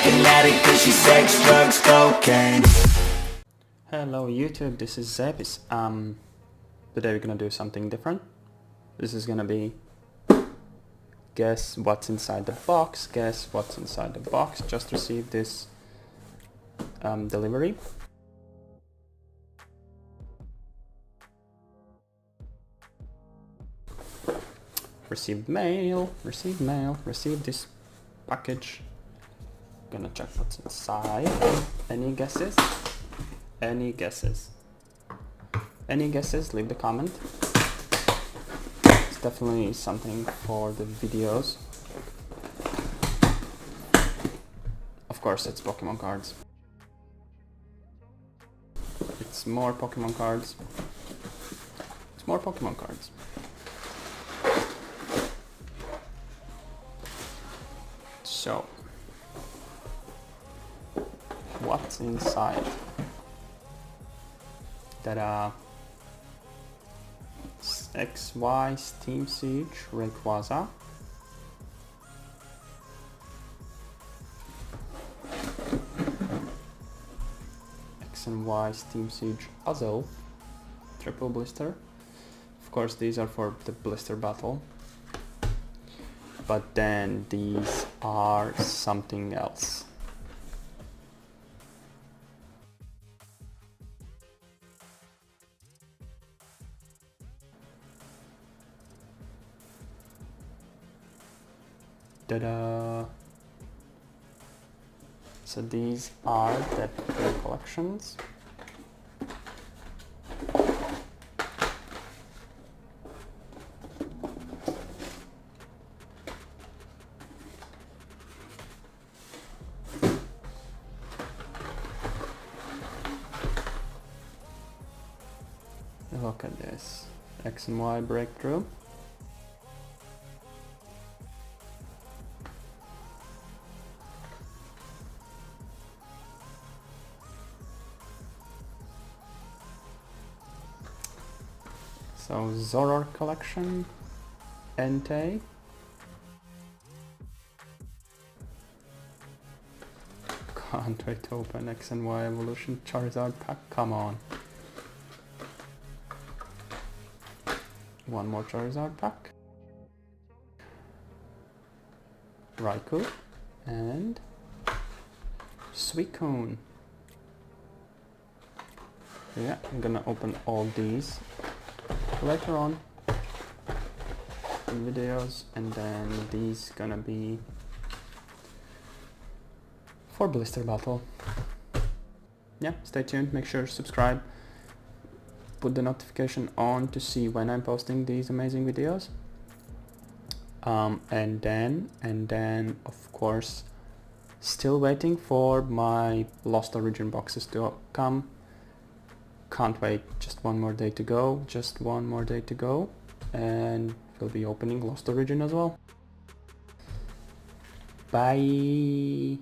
like an addict cause she's sex, drugs, cocaine. Hello YouTube, this is Zepis. Today we're gonna do something different. This is gonna be guess what's inside the box. Guess what's inside the box. Just received this delivery. Received mail, received this package. Gonna check what's inside. Any guesses? Any guesses? Any guesses? Leave the comment. It's definitely something for the videos. Of course, it's Pokemon cards. It's more Pokemon cards. It's more Pokemon cards. So, what's inside? Ta-da! XY Steam Siege Rayquaza. X and Y Steam Siege Puzzle. Triple blister. Of course, these are for the blister battle. But then these are something else. Ta-da! So these are the three collections. Look at this. X and Y breakthrough. So Zoroark collection, Entei, can't wait to open X and Y Evolution Charizard pack, come on. One more Charizard pack, Raikou, and Suicune. Yeah, I'm gonna open all these later on in videos, and then these gonna be for blister battle. Yeah, stay tuned, make sure to subscribe, put the notification on to see when I'm posting these amazing videos, and then of course still waiting for my Lost Origin boxes to come. Can't wait, just one more day to go, and we'll be opening Lost Origin as well. Bye!